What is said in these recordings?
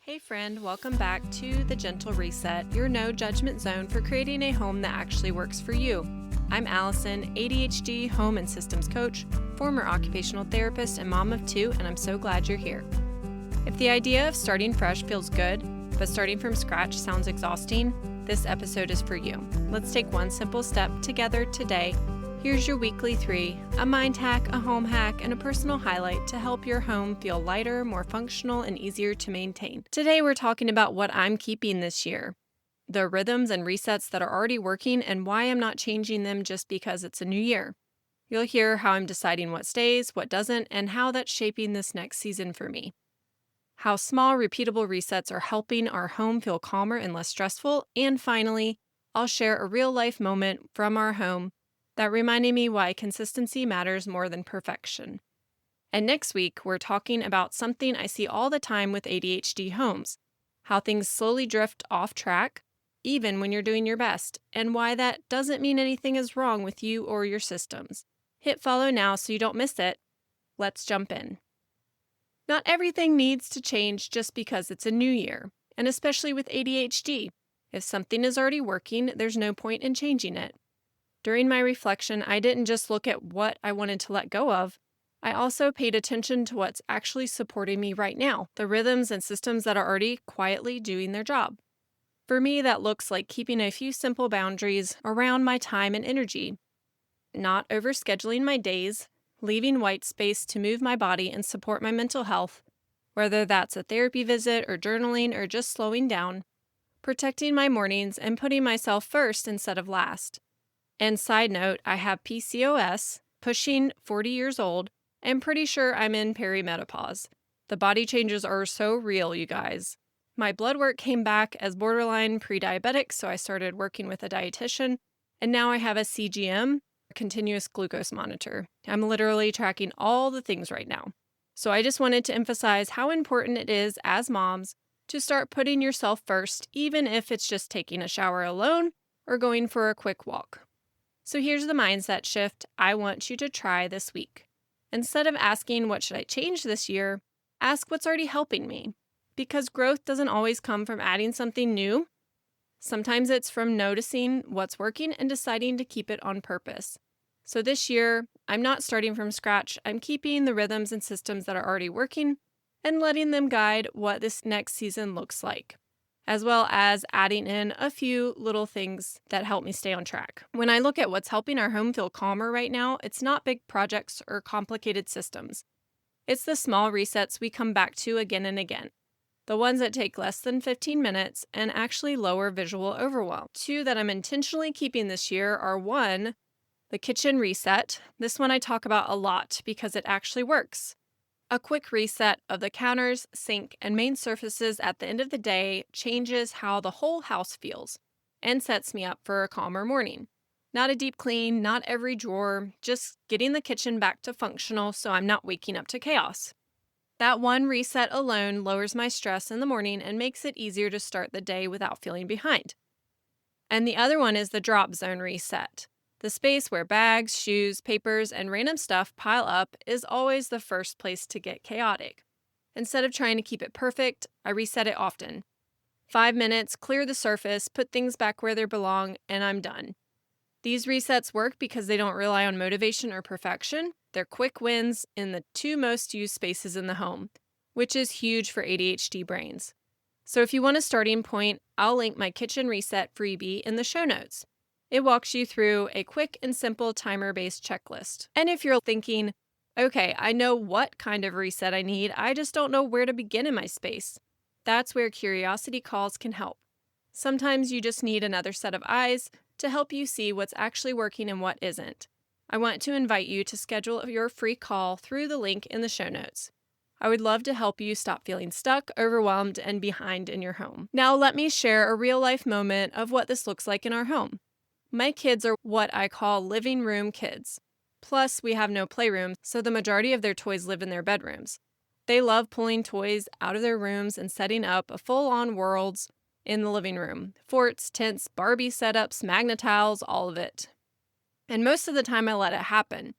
Hey friend, welcome back to The Gentle Reset, your no judgment zone for creating a home that actually works for you. I'm Allison, ADHD home and systems coach, former occupational therapist, and mom of two, and I'm so glad you're here. If the idea of starting fresh feels good, but starting from scratch sounds exhausting, this episode is for you. Let's take one simple step together today. Here's your weekly 3, a mind hack, a home hack, and a personal highlight to help your home feel lighter, more functional, and easier to maintain. Today we're talking about what I'm keeping this year, the rhythms and resets that are already working, and why I'm not changing them just because it's a new year. You'll hear how I'm deciding what stays, what doesn't, and how that's shaping this next season for me. How small, repeatable resets are helping our home feel calmer and less stressful, and finally, I'll share a real-life moment from our home that reminded me why consistency matters more than perfection. And next week, we're talking about something I see all the time with ADHD homes, how things slowly drift off track, even when you're doing your best, and why that doesn't mean anything is wrong with you or your systems. Hit follow now so you don't miss it. Let's jump in. Not everything needs to change just because it's a new year, and especially with ADHD. If something is already working, there's no point in changing it. During my reflection, I didn't just look at what I wanted to let go of. I also paid attention to what's actually supporting me right now, the rhythms and systems that are already quietly doing their job. For me, that looks like keeping a few simple boundaries around my time and energy, not overscheduling my days, leaving white space to move my body and support my mental health, whether that's a therapy visit or journaling or just slowing down, protecting my mornings and putting myself first instead of last. And side note, I have PCOS, pushing 40 years old, and pretty sure I'm in perimenopause. The body changes are so real, you guys. My blood work came back as borderline pre-diabetic, so I started working with a dietitian, and now I have a CGM, continuous glucose monitor. I'm literally tracking all the things right now. So I just wanted to emphasize how important it is as moms to start putting yourself first, even if it's just taking a shower alone or going for a quick walk. So here's the mindset shift I want you to try this week. Instead of asking what should I change this year, ask what's already helping me. Because growth doesn't always come from adding something new. Sometimes it's from noticing what's working and deciding to keep it on purpose. So this year, I'm not starting from scratch. I'm keeping the rhythms and systems that are already working and letting them guide what this next season looks like, as well as adding in a few little things that help me stay on track. When I look at what's helping our home feel calmer right now, it's not big projects or complicated systems. It's the small resets we come back to again and again. The ones that take less than 15 minutes and actually lower visual overwhelm. 2 that I'm intentionally keeping this year are 1, the kitchen reset. This one I talk about a lot because it actually works. A quick reset of the counters, sink, and main surfaces at the end of the day changes how the whole house feels and sets me up for a calmer morning. Not a deep clean, not every drawer, just getting the kitchen back to functional so I'm not waking up to chaos. That one reset alone lowers my stress in the morning and makes it easier to start the day without feeling behind. And the other one is the drop zone reset. The space where bags, shoes, papers, and random stuff pile up is always the first place to get chaotic. Instead of trying to keep it perfect, I reset it often. 5 minutes, clear the surface, put things back where they belong, and I'm done. These resets work because they don't rely on motivation or perfection. They're quick wins in the 2 most used spaces in the home, which is huge for ADHD brains. So if you want a starting point, I'll link my kitchen reset freebie in the show notes. It walks you through a quick and simple timer-based checklist. And if you're thinking, okay, I know what kind of reset I need, I just don't know where to begin in my space, that's where Curiosity Calls can help. Sometimes you just need another set of eyes to help you see what's actually working and what isn't. I want to invite you to schedule your free call through the link in the show notes. I would love to help you stop feeling stuck, overwhelmed, and behind in your home. Now let me share a real-life moment of what this looks like in our home. My kids are what I call living room kids. Plus, we have no playroom, so the majority of their toys live in their bedrooms. They love pulling toys out of their rooms and setting up a full-on worlds in the living room. Forts, tents, Barbie setups, Magna-Tiles, all of it. And most of the time I let it happen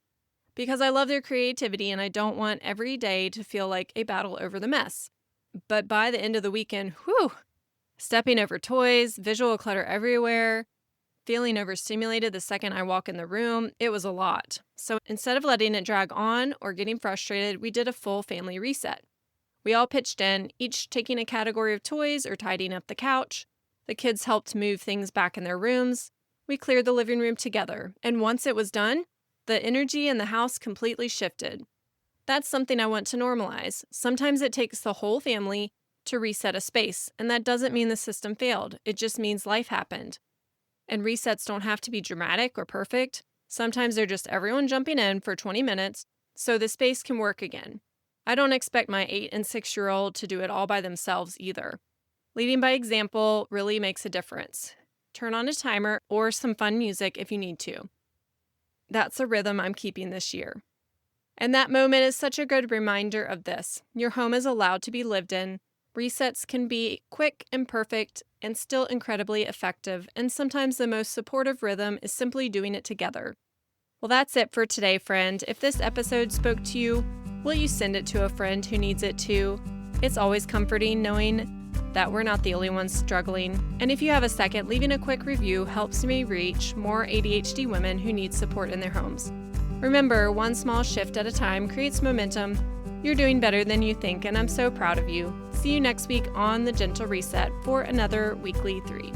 because I love their creativity and I don't want every day to feel like a battle over the mess. But by the end of the weekend, stepping over toys, visual clutter everywhere, feeling overstimulated the second I walk in the room, it was a lot. So instead of letting it drag on or getting frustrated, we did a full family reset. We all pitched in, each taking a category of toys or tidying up the couch. The kids helped move things back in their rooms. We cleared the living room together, and once it was done, the energy in the house completely shifted. That's something I want to normalize. Sometimes it takes the whole family to reset a space, and that doesn't mean the system failed. It just means life happened. And resets don't have to be dramatic or perfect. Sometimes they're just everyone jumping in for 20 minutes so the space can work again. I don't expect my 8 and 6-year-old to do it all by themselves either. Leading by example really makes a difference. Turn on a timer or some fun music if you need to. That's a rhythm I'm keeping this year. And that moment is such a good reminder of this. Your home is allowed to be lived in. Resets can be quick and perfect and still incredibly effective, and sometimes the most supportive rhythm is simply doing it together. Well, that's it for today, friend. If this episode spoke to you, will you send it to a friend who needs it too? It's always comforting knowing that we're not the only ones struggling. And if you have a second, leaving a quick review helps me reach more ADHD women who need support in their homes. Remember, one small shift at a time creates momentum. You're doing better than you think, and I'm so proud of you. See you next week on The Gentle Reset for another weekly 3.